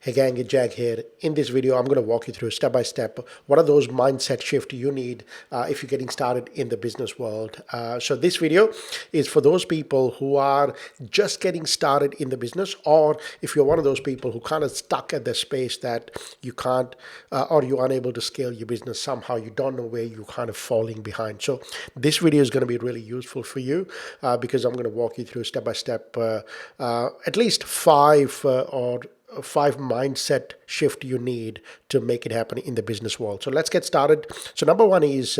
Hey gang, it's Jag here. In this video, I'm going to walk you through step by step what are those mindset shifts you need if you're getting started in the business world. So this video is for those people who are just getting started in the business, or if you're one of those people who kind of stuck at the space that you can't or you're unable to scale your business somehow, you don't know where you're kind of falling behind. So this video is going to be really useful for you because I'm going to walk you through step by step at least five mindset shift you need to make it happen in the business world. So let's get started. So number one is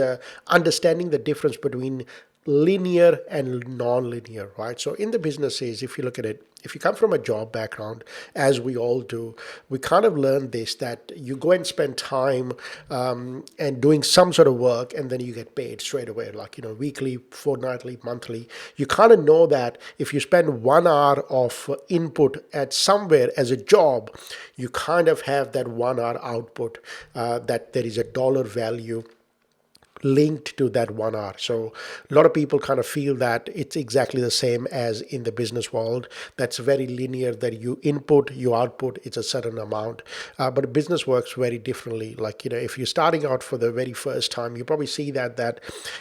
understanding the difference between linear and non-linear, right? So in the businesses, if you look at it, if you come from a job background, as we all do, we kind of learn this, that you go and spend time and doing some sort of work, and then you get paid straight away, like, weekly, fortnightly, monthly. You kind of know that if you spend 1 hour of input at somewhere as a job, you kind of have that 1 hour output, that there is a dollar value linked to that 1 hour. So a lot of people kind of feel that it's exactly the same as in the business world. That's very linear, that you input, you output, it's a certain amount. But business works very differently. Like, if you're starting out for the very first time, you probably see that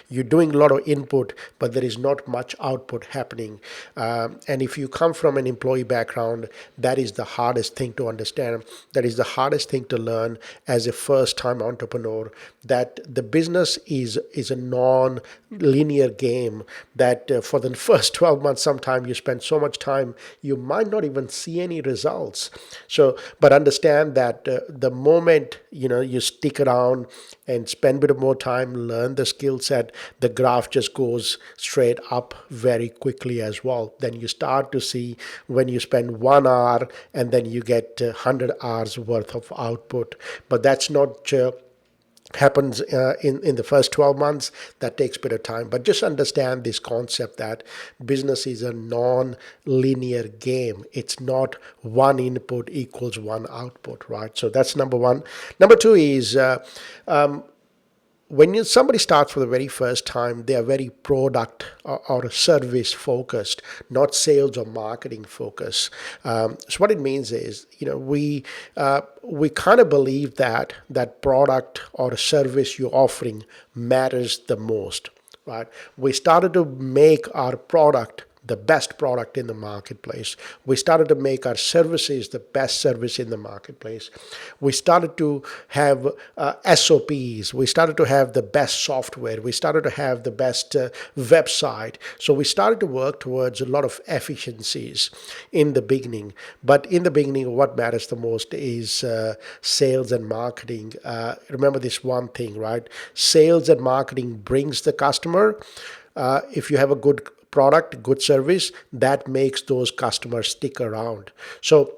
you're doing a lot of input, but there is not much output happening. And if you come from an employee background, that is the hardest thing to understand. That is the hardest thing to learn as a first-time entrepreneur, that the business is a non-linear game, that for the first 12 months, sometime you spend so much time, you might not even see any results. So, but understand that the moment, you stick around and spend a bit of more time, learn the skill set, the graph just goes straight up very quickly as well. Then you start to see when you spend 1 hour and then you get 100 hours worth of output. But that's not happens in the first 12 months. That takes a bit of time, but just understand this concept that business is a non-linear game. It's not one input equals one output, right? So that's number one. Number two is when somebody starts for the very first time, they are very product or service focused, not sales or marketing focused. So what it means is, we kind of believe that product or service you're offering matters the most, right? We started to make our product the best product in the marketplace. We started to make our services the best service in the marketplace. We started to have SOPs. We started to have the best software. We started to have the best website. So we started to work towards a lot of efficiencies in the beginning. But in the beginning, what matters the most is sales and marketing. Remember this one thing, right? Sales and marketing brings the customer. If you have a good product, good service, that makes those customers stick around. So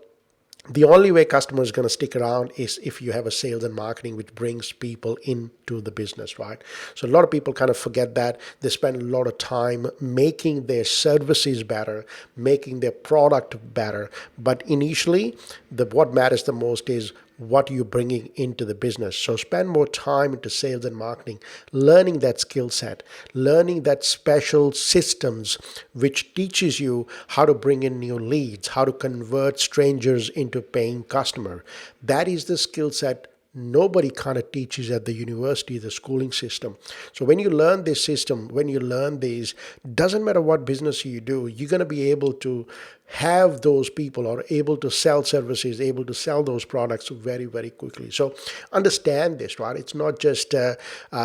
the only way customers are going to stick around is if you have a sales and marketing which brings people into the business, right? So a lot of people kind of forget that. They spend a lot of time making their services better, making their product better. But initially, what matters the most is what you're bringing into the business. So spend more time into sales and marketing, learning that skill set, learning that special systems which teaches you how to bring in new leads, how to convert strangers into paying customer. That is the skill set nobody kind of teaches at the university, the schooling system. So when you learn this system, when you learn these, doesn't matter what business you do, you're going to be able to have those people or able to sell services, able to sell those products very, very quickly. So understand this, right? It's not just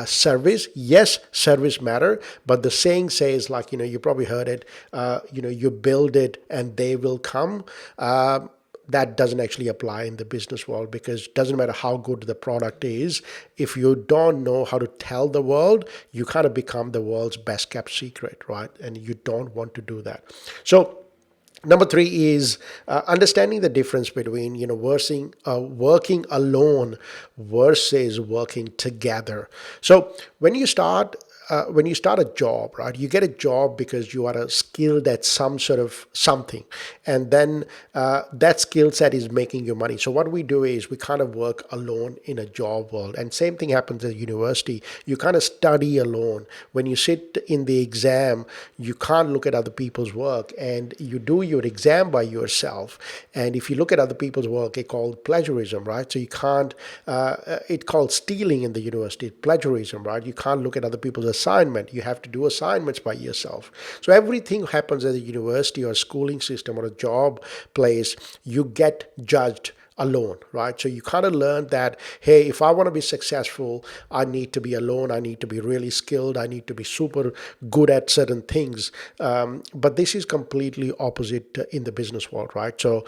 service. Yes, service matter, but the saying says, like, you probably heard it, you build it and they will come. That doesn't actually apply in the business world, because it doesn't matter how good the product is. If you don't know how to tell the world, you kind of become the world's best kept secret, right? And you don't want to do that. So number three is understanding the difference between working alone versus working together. So when you start when you start a job, right, you get a job because you are skilled at some sort of something. And then that skill set is making you money. So what we do is we kind of work alone in a job world. And same thing happens at university. You kind of study alone. When you sit in the exam, you can't look at other people's work, and you do your exam by yourself. And if you look at other people's work, it's called plagiarism, right? So you can't, it's called stealing in the university, plagiarism, right? You can't look at other people's assignment. You have to do assignments by yourself. So everything happens at a university or a schooling system or a job place, you get judged alone, right? So you kind of learn that, hey, if I want to be successful, I need to be alone. I need to be really skilled. I need to be super good at certain things. But this is completely opposite in the business world, right? So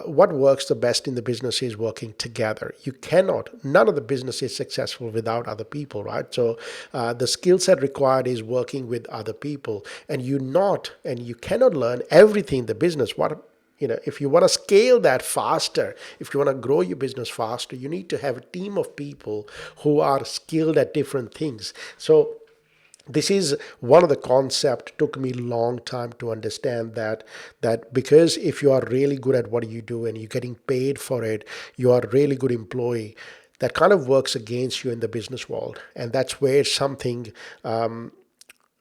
what works the best in the business is working together. You cannot, none of the business is successful without other people, right? So the skill set required is working with other people, and you cannot learn everything in the business. If you want to scale that faster, if you want to grow your business faster, you need to have a team of people who are skilled at different things. So this is one of the concepts. Took me a long time to understand that because if you are really good at what you do and you're getting paid for it, you are a really good employee. That kind of works against you in the business world, and that's where something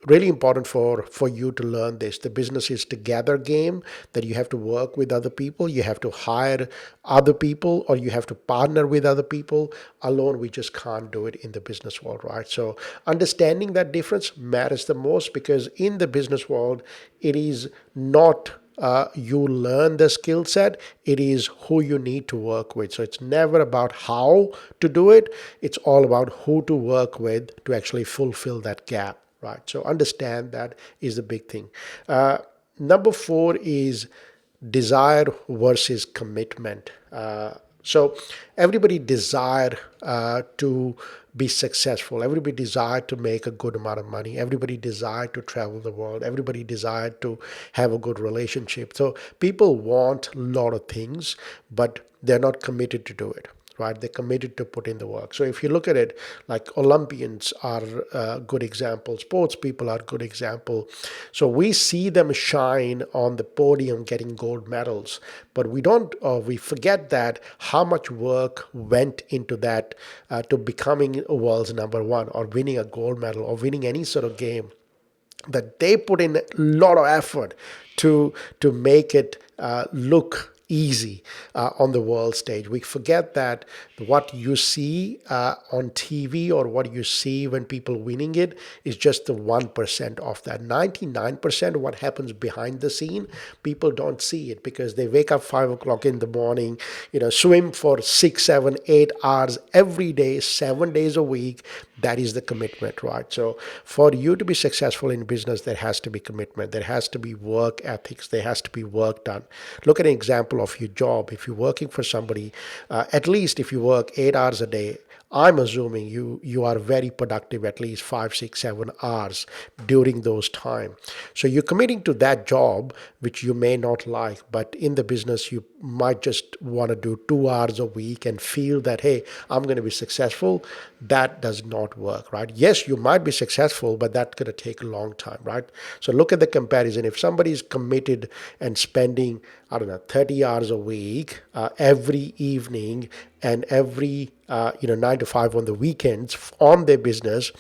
really important for you to learn this. The business is together game, that you have to work with other people, you have to hire other people, or you have to partner with other people. Alone we just can't do it in the business world, right? So understanding that difference matters the most, because in the business world it is not you learn the skill set, it is who you need to work with. So it's never about how to do it, it's all about who to work with to actually fulfill that gap, right? So understand that is the big thing. Number four is desire versus commitment. So everybody desire to be successful. Everybody desire to make a good amount of money. Everybody desire to travel the world. Everybody desire to have a good relationship. So people want a lot of things, but they're not committed to do it, right? They're committed to put in the work. So if you look at it, like Olympians are a good example, sports people are a good example. So we see them shine on the podium getting gold medals, but we forget that how much work went into that to becoming a world's number one, or winning a gold medal, or winning any sort of game, that they put in a lot of effort to make it look easy on the world stage. We forget that what you see on TV, or what you see when people winning it, is just the 1% of that. 99% of what happens behind the scene, people don't see it, because they wake up 5 o'clock in the morning, swim for 6, 7, 8 hours every day, 7 days a week. That is the commitment, right? So for you to be successful in business, there has to be commitment. There has to be work ethics. There has to be work done. Look at an example of your job. If you're working for somebody, at least if you work 8 hours a day, I'm assuming you are very productive at least 5, 6, 7 hours during those time. So you're committing to that job, which you may not like, but in the business you might just want to do 2 hours a week and feel that, hey, I'm going to be successful. That does not work, right? Yes, you might be successful, but that's going to take a long time, right? So look at the comparison. If somebody is committed and spending, I don't know, 30 hours a week every evening, and every 9 to 5 on the weekends on their business,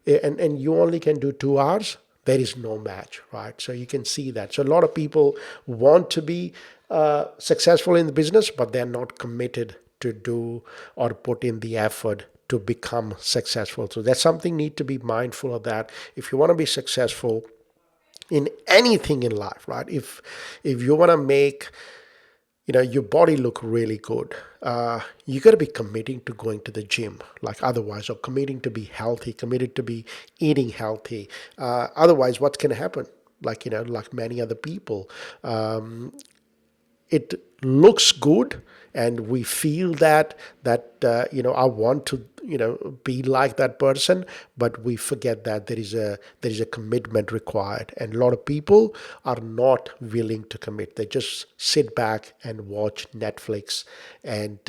and you only can do 2 hours, there is no match, right? So you can see that. So a lot of people want to be successful in the business, but they're not committed to do or put in the effort to become successful. So that's something need to be mindful of, that if you want to be successful in anything in life, right? If you want to make your body look really good, you got to be committing to going to the gym, like otherwise, or committing to be healthy, committed to be eating healthy. Otherwise, what's going to happen? Like many other people, it looks good, and we feel that I want to be like that person, but we forget that there is a commitment required, and a lot of people are not willing to commit. They just sit back and watch Netflix and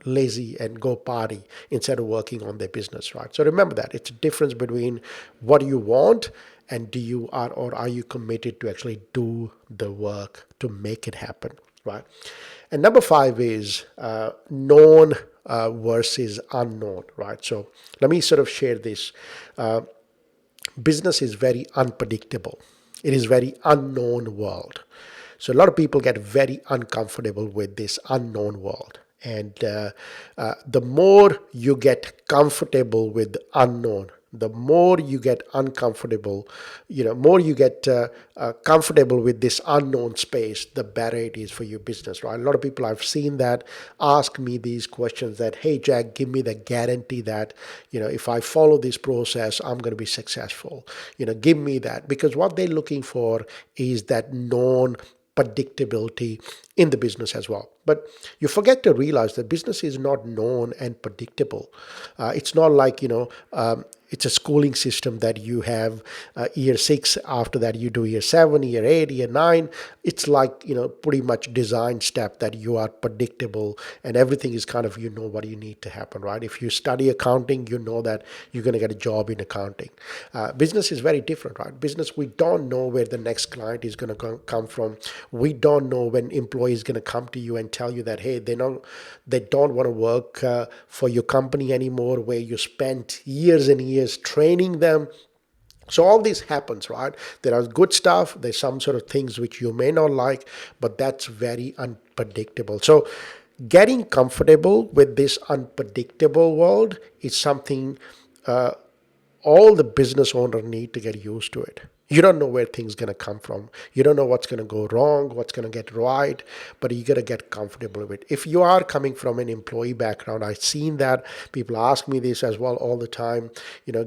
lazy and go party instead of working on their business, right? So remember that it's a difference between what you want and are you committed to actually do the work to make it happen, right? And number five is known versus unknown, right? So let me sort of share this. Business is very unpredictable. It is very unknown world. So a lot of people get very uncomfortable with this unknown world. And the more you get comfortable with the unknown, the more you get uncomfortable, more you get comfortable with this unknown space, the better it is for your business, right? A lot of people I've seen that ask me these questions that, hey, Jack, give me the guarantee that, if I follow this process, I'm going to be successful. Give me that. Because what they're looking for is that known predictability in the business as well. But you forget to realize that business is not known and predictable. It's not like, it's a schooling system that you have year six, after that you do year seven, year eight, year nine. It's like, pretty much design step that you are predictable and everything is kind of, what you need to happen, right? If you study accounting, you know that you're going to get a job in accounting. Business is very different, right? Business, we don't know where the next client is going to come from. We don't know when employee is going to come to you and tell you that, hey, they don't want to work for your company anymore, where you spent years and years training them. So all this happens, right? There are good stuff. There's some sort of things which you may not like, but that's very unpredictable. So getting comfortable with this unpredictable world is something all the business owners need to get used to it. You don't know where things going to come from. You don't know what's going to go wrong, what's going to get right, but you got to get comfortable with it. If you are coming from an employee background, I've seen that. People ask me this as well all the time.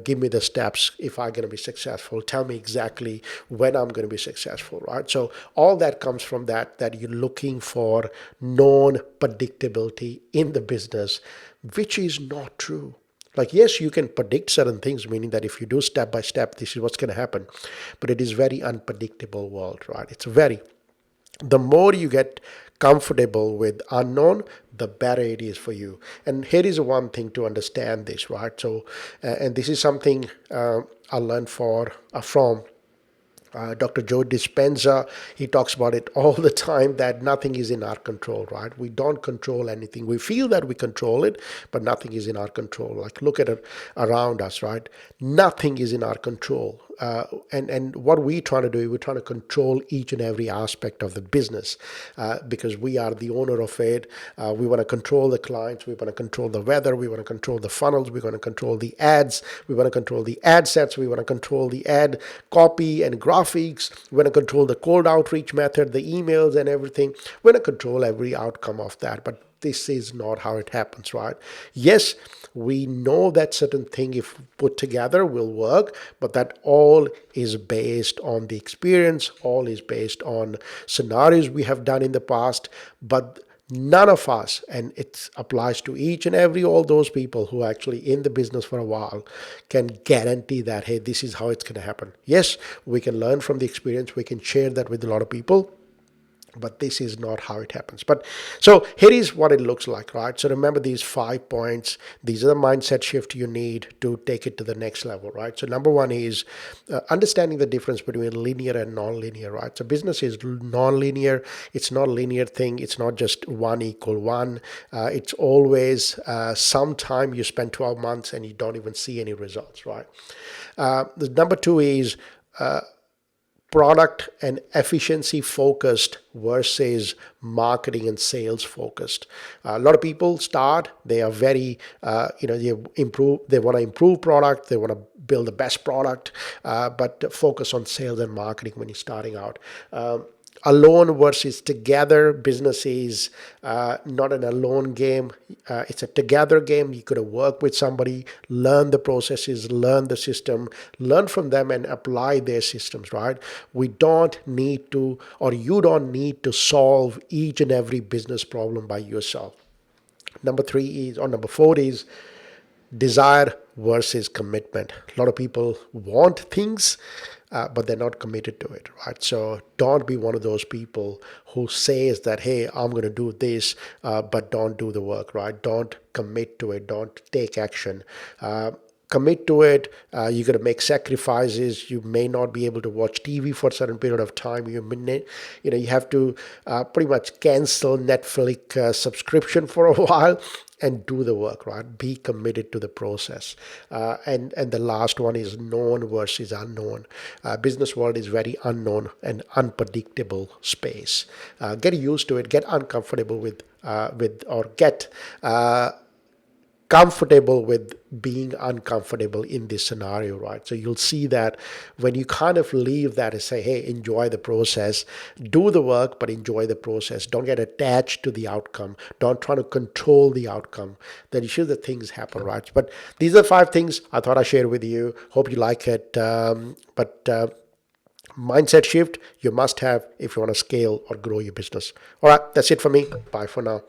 Give me the steps if I'm going to be successful. Tell me exactly when I'm going to be successful, right? So all that comes from that you're looking for known predictability in the business, which is not true. Like, yes, you can predict certain things, meaning that if you do step by step, this is what's going to happen. But it is very unpredictable world, right? The more you get comfortable with unknown, the better it is for you. And here is one thing to understand this, right? So, and this is something I learned from Dr. Joe Dispenza. He talks about it all the time, that nothing is in our control, right? We don't control anything. We feel that we control it, but nothing is in our control. Like, look at it around us, right? Nothing is in our control. And what we're trying to do, we're trying to control each and every aspect of the business because we are the owner of it. We want to control the clients. We want to control the weather. We want to control the funnels. We want to control the ads. We want to control the ad sets. We want to control the ad copy and graphics. We want to control the cold outreach method, the emails and everything. We want to control every outcome of that. But this is not how it happens, right? Yes, we know that certain thing, if put together, will work, but that all is based on the experience, all is based on scenarios we have done in the past, but none of us, and it applies to each and every all those people who are actually in the business for a while, can guarantee that, hey, this is how it's going to happen. Yes, we can learn from the experience, we can share that with a lot of people, but this is not how it happens. But so here is what it looks like, right? So remember these 5 points. These are the mindset shift you need to take it to the next level, right? So number one is understanding the difference between linear and non-linear, right? So business is non-linear. It's not a linear thing. It's not just 1 equal 1. It's always some time you spend 12 months and you don't even see any results, right? The number two is product and efficiency focused versus marketing and sales focused. A lot of people start, they are very, they want to improve product, they want to build the best product, but focus on sales and marketing when you're starting out. Alone versus together. Business is not an alone game. It's a together game. You got to work with somebody, learn the processes, learn the system, learn from them, and apply their systems. Right? We don't need to, or you don't need to solve each and every business problem by yourself. Number four is desire versus commitment. A lot of people want things, but they're not committed to it, right? So don't be one of those people who says that, hey, I'm going to do this, but don't do the work, right? Don't commit to it. Don't take action. Commit to it. You got to make sacrifices. You may not be able to watch TV for a certain period of time. You have to pretty much cancel Netflix subscription for a while and do the work, right? Be committed to the process. And the last one is known versus unknown. Business world is very unknown and unpredictable space. Get used to it. Get uncomfortable or get comfortable with being uncomfortable in this scenario, right? So you'll see that when you kind of leave that and say, hey, enjoy the process, do the work, but enjoy the process. Don't get attached to the outcome. Don't try to control the outcome. Then you should the things happen, right? But these are 5 things I thought I'd share with you. Hope you like it. But mindset shift you must have if you want to scale or grow your business. All right, that's it for me. Bye for now.